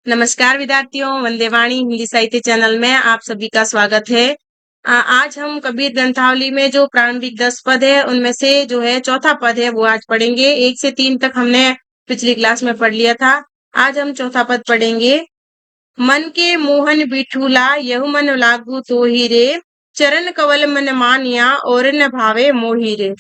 नमस्कार विद्यार्थियों, वंदे वाणी हिंदी साहित्य चैनल में आप सभी का स्वागत है। आज हम कबीर ग्रंथावली में जो प्रारंभिक 10 पद है उनमें से जो है चौथा पद है वो आज पढ़ेंगे। 1 से 3 तक हमने पिछली क्लास में पढ़ लिया था। आज हम चौथा पद पढ़ेंगे। मन के मोहन बिठूला यहु मन लागू तो ही रे, चरण कवल मन मानिया और न भावे मोही रे।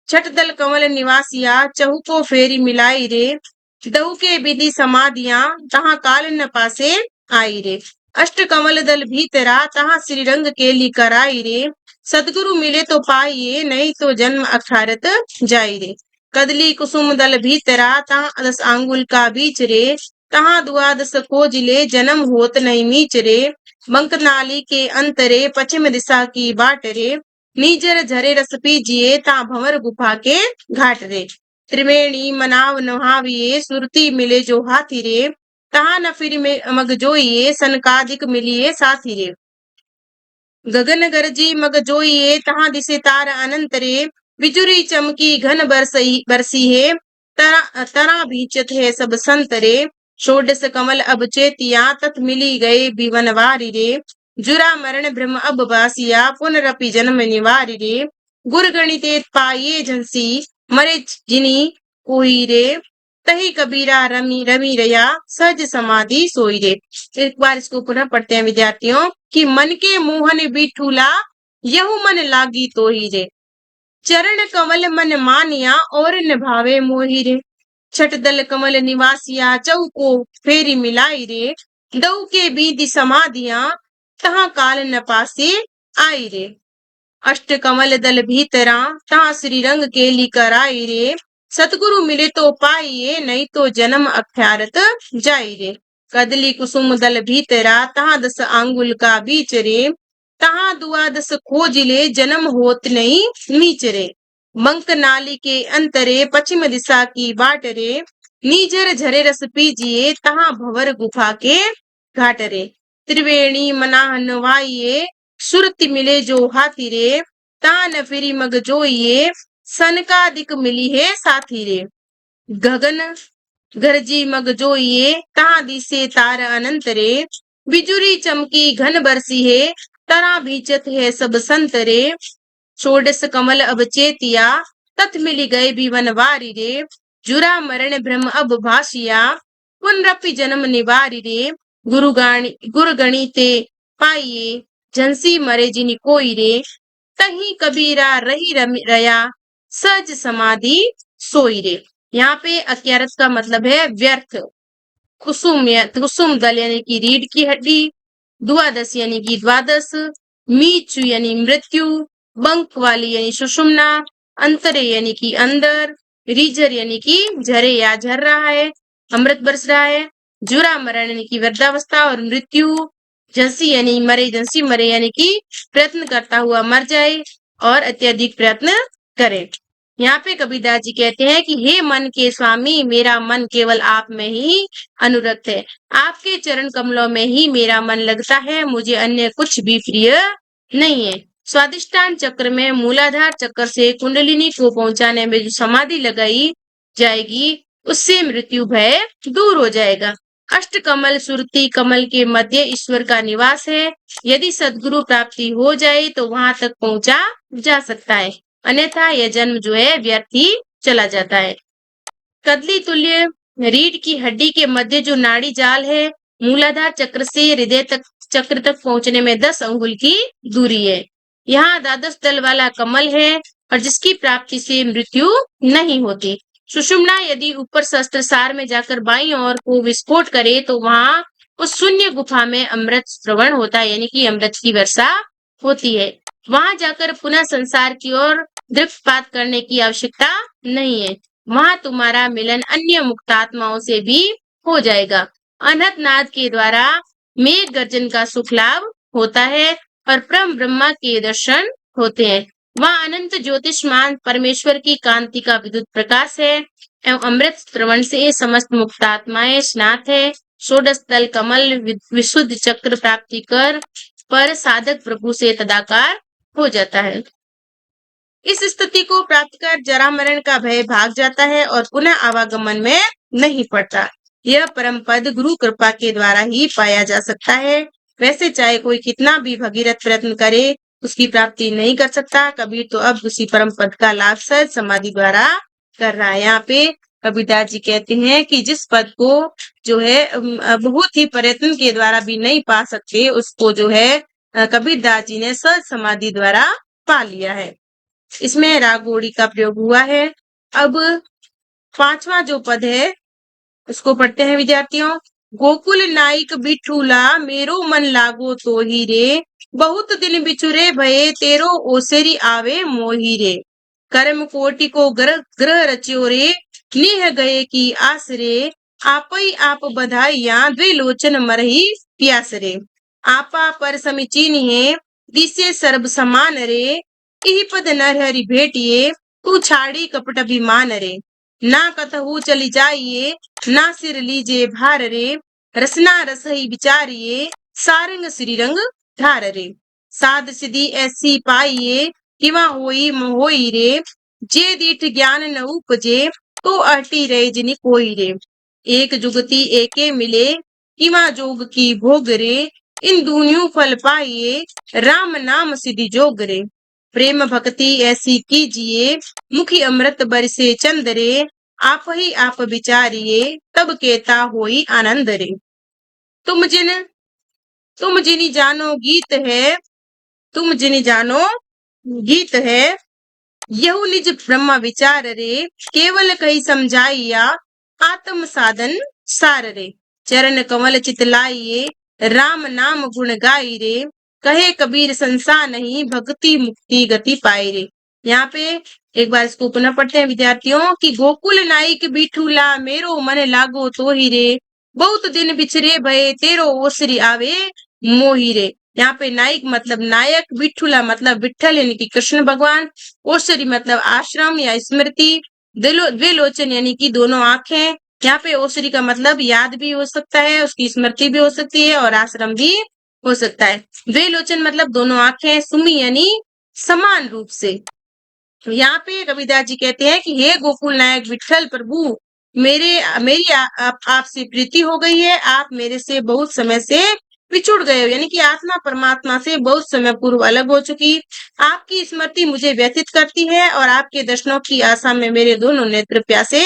छठ दल कमल निवासिया चहु को फेरी मिलाई रे, दहु के विधि समाधियां तहाँ काल न पासे आई रे। अष्ट कमल दल भीतरा तहाँ श्रीरंग के ली कराई रे, सदगुरु मिले तो पाइए नहीं तो जन्म अखारत जाई रे। कदली कुसुम दल भीतरा तहाँ 10 आंगुल का बीच रे, तहाँ द्वादश खोज ले जन्म होत नहीं मीच रे। बंक नाली के अंतरे पश्चिम दिशा की बाट रे, नीजर झरे रस पीजिए ता भंवर गुफा के घाट रे। त्रिवेणी मनाव नहाविए सुरती मिले जो हाथी रे, तहाँ न फिर में मग जोइए सनकादिक मिलिए साथी रे। गगन गरजी मग जोइए तहाँ दिसे तार अनंत रे, बिजुरी चमकी घन बरसी है, तरा तरा भीचत है सब संत रे। षोडश कमल अब चेतिया तथ मिली गए बिवनवारी रे, जुरा मरण ब्रह्म अब बासिया पुनरपि जन्म निवारी रे। गुर गणिते पाइये झंसी मरे जिनी कोई रे, तही कबीरा रमी रमी रया सहज समाधि सोई रे। एक बार इसको पुनः पढ़ते हैं विद्यार्थियों कि मन के मोहन बिठूला यहु मन लागी तो ही रे, चरण कमल मन मानिया और निभावे मोही रे। छठ दल कमल निवासिया चौको फेरी मिलाई रे, दऊ के बीदी समाधियां तहाँ काल न पासे आई रे। अष्ट कमल दल भीतरा तहाँ श्रीरंग के ली कराई रे, सतगुरु मिले तो पाइए नहीं तो जन्म अख्यारत जाई रे। कदली कुसुम दल भीतरा तहाँ 10 आंगुल का बीच रे, तहाँ द्वादश खोज ले जन्म होत नहीं नीच रे। मंक नाली के अंतरे पश्चिम दिशा की बाट रे, नीजर झरे रस पीजिए तहाँ भंवर गुफा के घाट रे। त्रिवेणी मनाह नवाइए सुरति मिले जो हाथी रे, तान फिरी मग जोइए सनकादिक मिली है साथी रे। गगन गरजी मग जोइए तहाँ दिसे तार अनंत रे, बिजुरी चमकी घन बरसी है, तरा भीचत है सब संत रे। षोडश कमल अब चेतिया तथ मिली गए बिवनवारी रे, जुरा मरण ब्रह्म अब भाषिया पुनरपि जन्म निवारी रे। गुरु गणिते पाइये झंसी मरे जिनि कोई रे, तही कबीरा रही रया सहज समाधि सोई रे। यहाँ पे अक्यारत का मतलब है व्यर्थ। कुसुम दल यानी कि रीढ़ की हड्डी, द्वादश यानी कि द्वादश, मीचु यानी मृत्यु, बंक वाली यानी सुषुम्ना, अंतरे यानी कि अंदर, रीजर यानी कि झरे या झर रहा है, अमृत बरस रहा है, जुरा मरण यानी कि वृद्धावस्था और मृत्यु, जंसी यानी मरे, जंसी मरे यानी कि प्रयत्न करता हुआ मर जाए और अत्यधिक प्रयत्न करे। यहाँ पे कबीरदास जी कहते हैं कि हे मन के स्वामी, मेरा मन केवल आप में ही अनुरक्त है, आपके चरण कमलों में ही मेरा मन लगता है, मुझे अन्य कुछ भी प्रिय नहीं है। स्वादिष्टान चक्र में मूलाधार चक्र से कुंडलिनी को पहुंचाने में जो समाधि लगाई जाएगी उससे मृत्यु भय दूर हो जाएगा। अष्ट कमल सुरती कमल के मध्य ईश्वर का निवास है, यदि सद्गुरु प्राप्ति हो जाए तो वहां तक पहुंचा जा सकता है, अन्यथा यह जन्म जो है व्यर्थ ही चला जाता है। कदली तुल्य रीढ़ की हड्डी के मध्य जो नाड़ी जाल है, मूलाधार चक्र से हृदय तक चक्र तक पहुंचने में 10 अंगुल की दूरी है। यहाँ द्वादश दल वाला कमल है और जिसकी प्राप्ति से मृत्यु नहीं होती। सुषुम्ना यदि ऊपर सहस्त्रसार में जाकर बाईं ओर को विस्फोट करे तो वहां उस शून्य गुफा में अमृत श्रवण होता है, यानी कि अमृत की वर्षा होती है। वहां जाकर पुनः संसार की ओर दृष्टिपात करने की आवश्यकता नहीं है, वहां तुम्हारा मिलन अन्य मुक्तात्माओं से भी हो जाएगा। अनहत नाद के द्वारा मेघ गर्जन का सुख लाभ होता है और परम ब्रह्मा के दर्शन होते हैं। वहाँ अनंत ज्योतिषमान परमेश्वर की कांति का विद्युत प्रकाश है एवं अमृत श्रवण से समस्त मुक्तात्माएं स्नात है। षोडश दल कमल विशुद्ध चक्र प्राप्ति कर पर साधक प्रभु से तदाकार हो जाता है। इस स्थिति को प्राप्त कर जरा मरण का भय भाग जाता है और पुनः आवागमन में नहीं पड़ता। यह परम पद गुरु कृपा के द्वारा ही पाया जा सकता है। वैसे चाहे कोई कितना भी भगीरथ प्रयत्न करे, उसकी प्राप्ति नहीं कर सकता। कबीर तो अब उसी परम पद का लाभ सहज समाधि द्वारा कर रहा है। यहाँ पे कबीरदास जी कहते हैं कि जिस पद को जो है बहुत ही प्रयत्न के द्वारा भी नहीं पा सकते, उसको जो है कबीरदास जी ने सहज समाधि द्वारा पा लिया है। इसमें राग घोड़ी का प्रयोग हुआ है। अब 5वां जो पद है उसको पढ़ते हैं विद्यार्थियों। गोकुल नाइक बिठूला मेरो मन लागो तो ही रे, बहुत दिन बिछुरे भये तेरो ओसेरी आवे मोही रे। कर्म कोटि को ग्रह रच्यो रे, निह गए की आसरे, आपई आप बधाइया द्विलोचन मरही प्यास रे। आपा पर समीचीन है दिसे सर्ब समान रे, इही पद नर हरि भेटिए, तू छाड़ी कपट अभिमान रे। ना कतहु चली जाइए, ना सिर लीजे भार रे, रसना रस ही विचारिए, सारंग श्रीरंग धार रे। साध सिद्धि ऐसी पाइए, किवा होई मोई रे, जे दीठ ज्ञान न उपजे, तो अटी रहे जिनि कोई रे। एक जुगति एके मिले, किवा जोग की भोग रे, इन दूनियों फल पाइए, राम नाम सिद्धि जोग रे। प्रेम भक्ति ऐसी कीजिए, मुखी अमृत बरसे चंद रे, आप ही आप विचारिए, तब केता होई आनंद रे। तुम जिन तुम जिनि जानो गीत है, तुम जिनि जानो गीत है, यहु निज ब्रह्म विचार रे, केवल कही समझाइया, आत्म साधन सार रे। चरण कमल चित लाइए, राम नाम गुण गाई रे, कहे कबीर संसार नहीं, भक्ति मुक्ति गति पाए रे। यहाँ पे एक बार इसको पुनः पढ़ते हैं विद्यार्थियों कि गोकुल नाइक बिठूला मेरो मन लागो तो ही रे, बहुत दिन बिछरे भये तेरो ओसरी आवे मोही रे। यहाँ पे नाइक मतलब नायक, बिठूला मतलब विठल यानी कि कृष्ण भगवान, ओसरी मतलब आश्रम या स्मृति, द्विलोचन यानी कि दोनों आंखें। यहाँ पे ओसरी का मतलब याद भी हो सकता है, उसकी स्मृति भी हो सकती है और आश्रम भी हो सकता है। द्विलोचन मतलब दोनों आंखें, सुमी यानी समान रूप से। यहाँ पे कबीरदास जी कहते हैं कि हे गोकुल नायक विठल प्रभु, मेरी आपसे प्रीति हो गई है, आप मेरे से बहुत समय से पिछुड़ गए हो, यानी कि आत्मा परमात्मा से बहुत समय पूर्व अलग हो चुकी। आपकी स्मृति मुझे व्यथित करती है और आपके दर्शनों की आशा में मेरे दोनों नेत्र प्यासे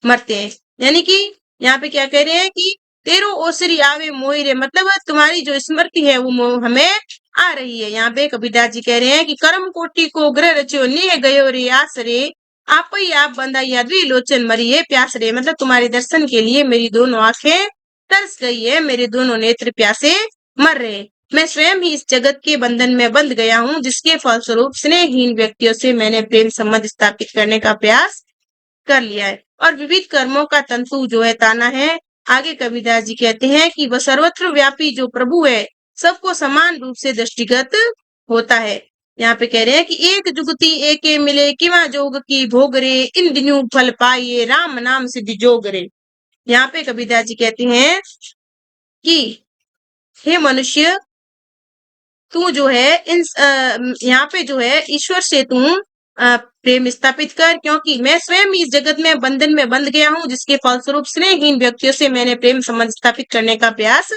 मरते हैं। यानी कि यहाँ पे क्या कह रहे हैं कि तेरो ओसरी आवे मोहि रे, मतलब तुम्हारी जो स्मृति है वो हमें आ रही है। यहाँ पे कबीरदास जी कह रहे हैं कि कर्म कोटि को ग्रह रचो, निह गयो रे आस रे, आप ही आप बंधाइया द्विलोचन मरिए प्यास रे, मतलब तुम्हारे दर्शन के लिए मेरी दोनों आंखें तरस गई है, मेरे दोनों नेत्र प्यासे मर रहे। मैं स्वयं ही इस जगत के बंधन में बंध गया हूँ, जिसके फलस्वरूप स्नेहहीन व्यक्तियों से मैंने प्रेम संबंध स्थापित करने का प्रयास कर लिया है और विविध कर्मों का तंतु जो है ताना है। आगे कबीरदास जी कहते हैं कि वह सर्वत्र व्यापी जो प्रभु है, सबको समान रूप से दृष्टिगत होता है। यहाँ पे कह रहे हैं कि एक जुगति एके मिले, किवा जोग की भोग रे, इन दिनों फल पाइए, राम नाम सिद्धि जोग रे। यहाँ पे कबीरदास जी कहते हैं कि हे मनुष्य, तू जो है यहाँ पे जो है ईश्वर से तू प्रेम स्थापित कर, क्योंकि मैं स्वयं इस जगत में बंधन में बंध गया हूँ, जिसके फलस्वरूप स्नेहहीन व्यक्तियों से मैंने प्रेम संबंध स्थापित करने का प्रयास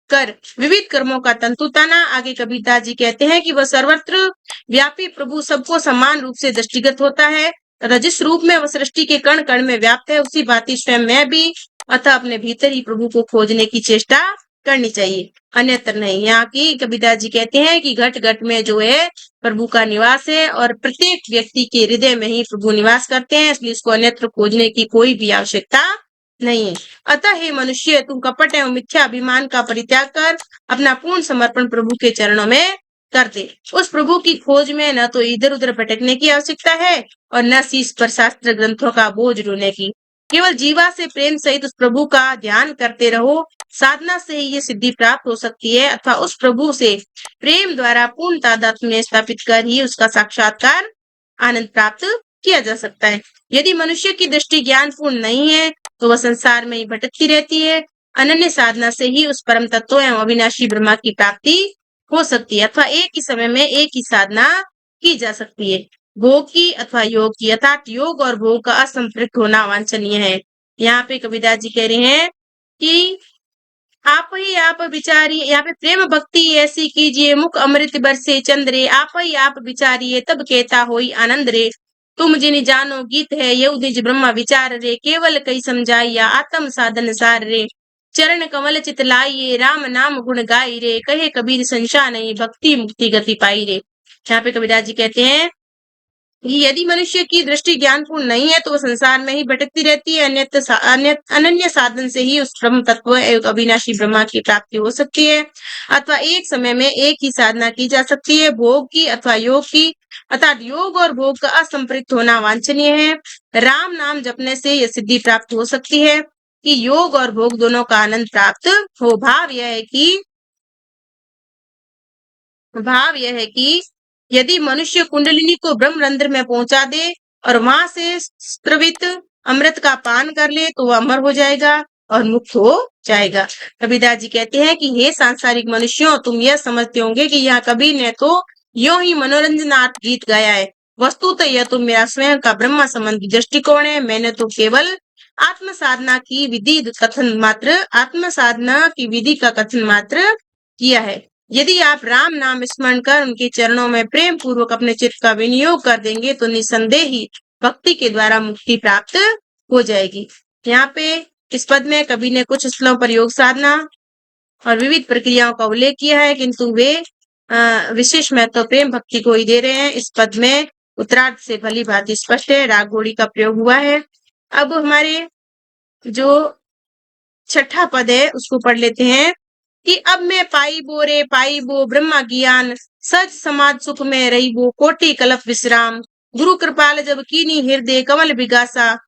कर। विविध कर्मों का तंतु ताना। आगे कबीरदास जी कहते हैं कि वह सर्वत्र व्यापी प्रभु सबको समान रूप से दृष्टिगत होता है तथा जिस रूप में वह सृष्टि के कण कण में व्याप्त है, उसी भांति स्वयं मैं भी अतः अपने भीतर ही प्रभु को खोजने की चेष्टा करनी चाहिए, अन्यत्र नहीं। यहाँ की कबीरदास जी कहते हैं कि घट घट में जो है प्रभु का निवास है और प्रत्येक व्यक्ति के हृदय में ही प्रभु निवास करते हैं, इसलिए इसको अन्यत्र खोजने की कोई भी आवश्यकता नहीं है। अतः हे मनुष्य, तुम कपट एवं मिथ्या अभिमान का परित्याग कर अपना पूर्ण समर्पण प्रभु के चरणों में कर दे। उस प्रभु की खोज में न तो इधर उधर भटकने की आवश्यकता है और न शीश पर शास्त्र ग्रंथों का बोझ ढोने की। केवल जीवा से प्रेम सहित उस प्रभु का ध्यान करते रहो। साधना से ही ये सिद्धि प्राप्त हो सकती है अथवा उस प्रभु से प्रेम द्वारा पूर्ण तादात्म्य में स्थापित कर ही उसका साक्षात्कार आनंद प्राप्त किया जा सकता है। यदि मनुष्य की दृष्टि ज्ञान पूर्ण नहीं है तो वह संसार में ही भटकती रहती है। अनन्य साधना से ही उस परम तत्व एवं अविनाशी ब्रह्मा की प्राप्ति हो सकती है अथवा एक ही समय में एक ही साधना की जा सकती है। भोग की अथवा योग की, अर्थात योग और भोग का असंपृक्त होना वांछनीय है। यहाँ पे कबीरदास जी कह रहे हैं कि आप विचारिए, यहाँ पे प्रेम भक्ति ऐसी कीजिए, मुख अमृत बरसे चंद्रे, आप विचारिए तब कहता होई आनंद रे। तुम जिन जानो गीत है यऊ निज ब्रह्मा विचार रे, केवल कई समझाइया आत्म साधन सार रे। चरण कमल चित लाइए, राम नाम गुण गाई रे, कहे कबीर संशा नहीं, भक्ति मुक्ति गति पाई रे। यहाँ पे कबीरदास जी कहते हैं कि यदि मनुष्य की दृष्टि ज्ञानपूर्ण नहीं है तो वो संसार में ही भटकती रहती है, अनन्य साधन से ही उस ब्रह्म तत्व एवं अविनाशी ब्रह्मा की प्राप्ति हो सकती है, अथवा एक समय में एक ही साधना की जा सकती है, भोग की अथवा योग की, अर्थात योग और भोग का असंपृक्त होना वांछनीय है। राम नाम जपने से यह सिद्धि प्राप्त हो सकती है कि योग और भोग दोनों का आनंद प्राप्त हो। भाव यह है कि यदि मनुष्य कुंडलिनी को ब्रह्म रंध्र में पहुंचा दे और वहां से स्रवित अमृत का पान कर ले तो वह अमर हो जाएगा और मुक्त हो जाएगा। कबीरदास जी कहते हैं कि हे सांसारिक मनुष्यों, तुम यह समझते होंगे कि यहाँ कबीर ने तो यूं ही मनोरंजनार्थ गीत गाया है, वस्तुतः यह तो मेरा स्वयं का ब्रह्म संबंधी दृष्टिकोण है। मैंने तो केवल आत्म साधना की विधि का कथन मात्र किया है। यदि आप राम नाम स्मरण कर उनके चरणों में प्रेम पूर्वक अपने चित्त का विनियोग कर देंगे तो निसंदेह ही भक्ति के द्वारा मुक्ति प्राप्त हो जाएगी। यहाँ पे इस पद में कवि ने कुछ स्थलों पर योग साधना और विविध प्रक्रियाओं का उल्लेख किया है, किंतु वे विशेष महत्व प्रेम भक्ति को ही दे रहे हैं। इस पद में उत्तरार्ध से भली भांति स्पष्ट है, राग घोड़ी का प्रयोग हुआ है। अब हमारे जो छठा पद है उसको पढ़ लेते हैं कि अब मैं पाई बो ब्रह्मा ज्ञान, सच समाज सुख में रही वो कोटि कलप विश्राम। गुरु कृपाल जब कीनी हृदय कमल विगासा,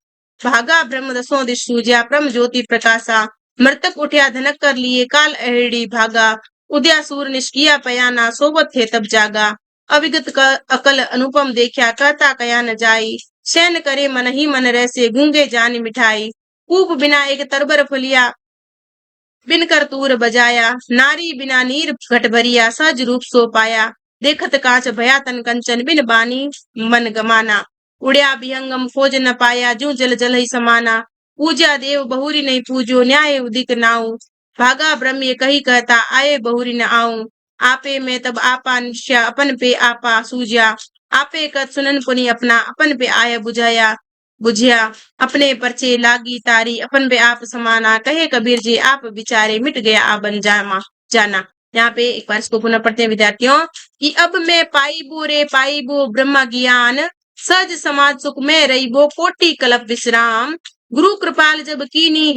भागा ब्रह्म दसों दिश सूझा परम ज्योति प्रकाशा। मृतक उठ्या धनक कर लिए काल अहेड़ी भागा, उदया सूर निष्किया पयाना सोबत थे तब जागा। अविगत का अकल अनुपम देखा कहता कया न जाई, सैन करे मन ही मन रहसे गूंगे जान मिठाई। कूप बिना एक तरबर फलिया बिन कर तूर बजाया, नारी बिना नीर घट भरिया सहज रूप सो पाया। देखत कांच भया तन कंचन बिन बानी मन गमाना, उड़या विहंगम खोज न पाया जू जल जल ही समाना। पूजा देव बहुरी नहीं पूजो न्याय उदिक नाऊ, भागा ब्रह्म ये कही कहता आए बहुरी न आऊं। आपे में तब आपा निश्चय अपन पे आपा सूझा, आपे कत सुनन पुनि अपना अपन पे आया बुझाया। बुझिया अपने परचे लागी तारी अपन पे आप समाना, कहे कबीर जी आप विचारे मिट गया आबन जाना। यहाँ पे एक बार इसको पुनः पढ़ते हैं विद्यार्थियों कि अब मैं पाई बो ब्रह्म ज्ञान, सज समाज सुख में रही वो कोटि कलप विश्राम। गुरु कृपाल जब कीनी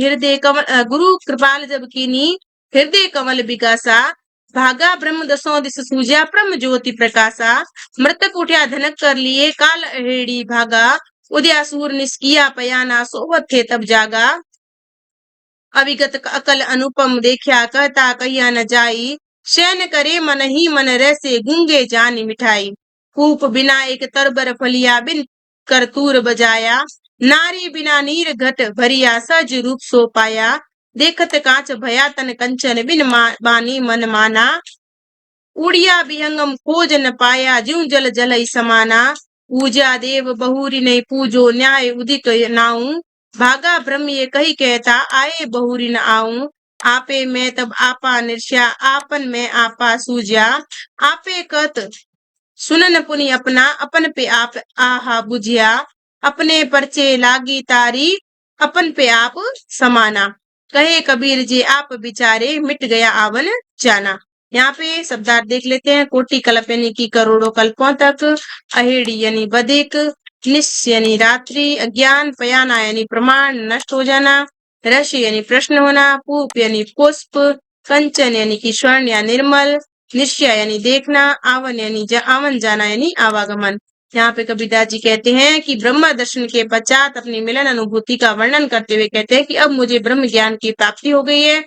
हृदय कमल विकासा, भागा ब्रह्म दसों दिस सूझा परम ज्योति प्रकाशा। मृतक उठ्या धनक कर लिए काल अहेड़ी भागा, उदयासूर निष्किया पयाना सोवत थे तब जागा। अविगत अकल अनुपम देखा कहता कहिया न जाई, शयन करे मन ही मन रहसे गूंगे जान मिठाई। कूप बिना एक तरबर फलिया बिन कर तूर बजाया, नारी बिना नीर घट भरिया सज रूप सो पाया। देखत कांच भया तन कंचन बिन बानी मन माना, उड़िया विहंगम खोज न पाया ज्यों जल जल ही समाना। पूजा देव बहुरी नहीं पूजो न्याय उदित नाऊ, भागा ब्रह्म ये कही कहता आए बहुरी न आऊं। आपे मैं तब आपा निर्ष्या आपन में आपा सूझा, आपे कत सुनन पुनि अपना अपन पे आप आहा बुझिया। अपने परचे लागी तारी अपन पे आप समाना, कहे कबीर जी आप विचारे मिट गया आवन जाना। यहाँ पे शब्दार्थ देख लेते हैं। कोटि कल्प यानी कि करोड़ों कल्पों तक, अहेड़ी यानी बधिक, निश यानी रात्रि, अज्ञान, पयाना यानी प्रमाण नष्ट हो जाना, रश यानी प्रश्न होना, पूप यानी पुष्प, कंचन यानी कि स्वर्ण या निर्मल, निश्चय यानी देखना, आवन यानी आवन जाना यानी आवागमन। यहाँ पे कबीरदास जी कहते हैं कि ब्रह्म दर्शन के पश्चात अपनी मिलन अनुभूति का वर्णन करते हुए कहते हैं कि अब मुझे ब्रह्म ज्ञान की प्राप्ति हो गई है।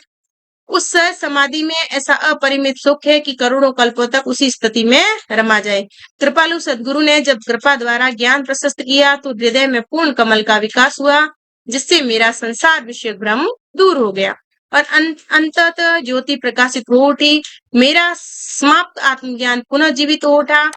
उस समाधि में ऐसा अपरिमित सुख है कि करोड़ों कल्पों तक उसी स्थिति में रमा जाए। कृपालु सदगुरु ने जब कृपा द्वारा ज्ञान प्रशस्त किया तो हृदय में पूर्ण कमल का विकास हुआ, जिससे मेरा संसार विषय भ्रम दूर हो गया और अंततः ज्योति प्रकाशित हो उठी। मेरा समाप्त आत्मज्ञान पुनः जीवित हो उठा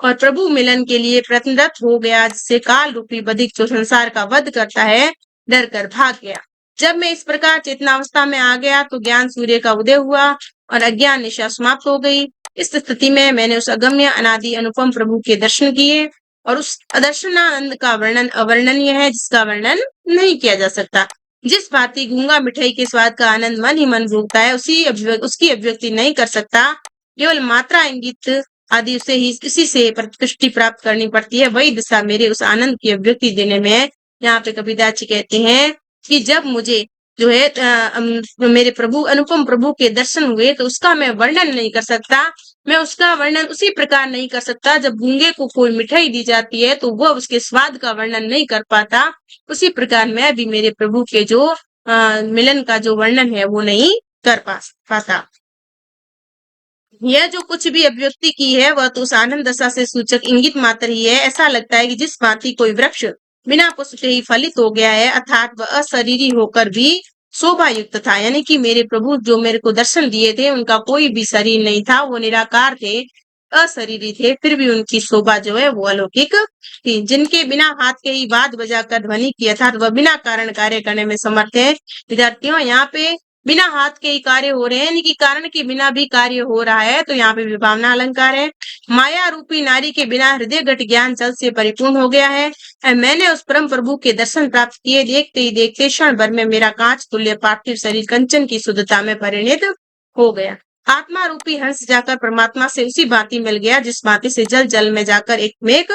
और प्रभु मिलन के लिए प्रयत्नरत हो गया, जिससे काल रूपी बधिक जो संसार का वध करता है डर कर भाग गया। जब मैं इस प्रकार चेतनावस्था में आ गया तो ज्ञान सूर्य का उदय हुआ और अज्ञान निशा समाप्त हो गई। इस स्थिति में मैंने उस अगम्य अनादि अनुपम प्रभु के दर्शन किए और उस अदर्शनानंद का वर्णन अवर्णनीय है, जिसका वर्णन नहीं किया जा सकता। जिस भांति गूंगा मिठाई के स्वाद का आनंद मन ही मन भोगता है, उसकी अभिव्यक्ति नहीं कर सकता। केवल मात्रा इंगित आदि उसे ही इसी से प्रतिष्ठि प्राप्त करनी पड़ती है। वही दिशा मेरे उस आनंद की अभिव्यक्ति देने में है। यहाँ पे कबीरदास जी कहते हैं कि जब मुझे जो है मेरे प्रभु अनुपम प्रभु के दर्शन हुए तो उसका मैं वर्णन नहीं कर सकता। मैं उसका वर्णन उसी प्रकार नहीं कर सकता जब गूंगे को कोई मिठाई दी जाती है तो वह उसके स्वाद का वर्णन नहीं कर पाता। उसी प्रकार मैं भी मेरे प्रभु के जो मिलन का जो वर्णन है वो नहीं कर पाता। यह जो कुछ भी अभिव्यक्ति की है वह तो उस आनंद दशा से सूचक इंगित मात्र ही है। ऐसा लगता है कि जिस भांति कोई वृक्ष बिना पुष्प के ही फलित हो गया है, अर्थात वह अशरीरी होकर भी शोभा युक्त था। यानी कि मेरे प्रभु जो मेरे को दर्शन दिए थे उनका कोई भी शरीर नहीं था, वो निराकार थे, अशरीरी थे, फिर भी उनकी शोभा जो है वो अलौकिक थी। जिनके बिना हाथ के ही वाद बजाकर ध्वनि की अर्थात वह बिना कारण कार्य करने में समर्थ है। विद्यार्थियों, यहाँ पे बिना हाथ के ही कार्य हो रहे हैं, यानी कि कारण के बिना भी कार्य हो रहा है, तो यहाँ पे विभावना अलंकार है। माया रूपी नारी के बिना हृदय घट ज्ञान जल से परिपूर्ण हो गया है। मैंने उस परम प्रभु के दर्शन प्राप्त किए, देखते ही देखते क्षण भर में मेरा कांच तुल्य पार्थिव शरीर कंचन की शुद्धता में परिणित हो गया। आत्मा रूपी हंस जाकर परमात्मा से उसी भांति मिल गया जिस भांति से जल जल में जाकर एक मेघ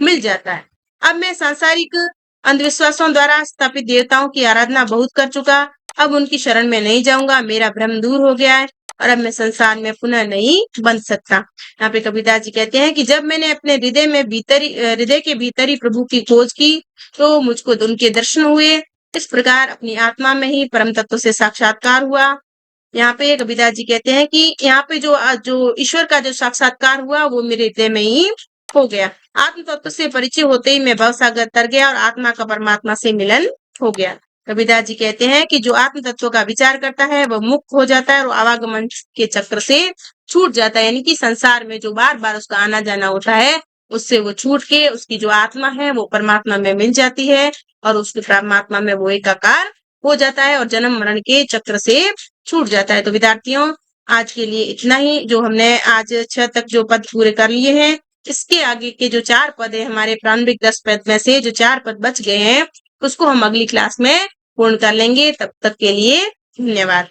मिल जाता है। अब मैं सांसारिक अंधविश्वासों द्वारा स्थापित देवताओं की आराधना बहुत कर चुका, अब उनकी शरण में नहीं जाऊंगा। मेरा भ्रम दूर हो गया है और अब मैं संसार में पुनः नहीं बन सकता। यहाँ पे कबीरदास जी कहते हैं कि जब मैंने अपने हृदय के भीतर ही प्रभु की खोज की तो मुझको उनके दर्शन हुए। इस प्रकार अपनी आत्मा में ही परम तत्व से साक्षात्कार हुआ। यहाँ पे कबीरदास जी कहते हैं कि यहाँ पे जो ईश्वर का जो साक्षात्कार हुआ वो मेरे हृदय में ही हो गया। आत्म तत्व से परिचय होते ही मैं भवसागर तर गया और आत्मा का परमात्मा से मिलन हो गया। कबीरदास जी कहते हैं कि जो आत्म तत्व का विचार करता है वह मुक्त हो जाता है और आवागमन के चक्र से छूट जाता है। यानी कि संसार में जो बार बार उसका आना जाना होता है उससे वो छूट के उसकी जो आत्मा है वो परमात्मा में मिल जाती है और उसकी परमात्मा में वो एकाकार हो जाता है और जन्म मरण के चक्र से छूट जाता है। तो विद्यार्थियों, आज के लिए इतना ही। जो हमने आज 6 तक जो पद पूरे कर लिए हैं, इसके आगे के जो 4 पद है हमारे प्रारंभिक 10 पद में से जो 4 पद बच गए हैं उसको हम अगली क्लास में पूर्ण कर लेंगे। तब तक के लिए धन्यवाद।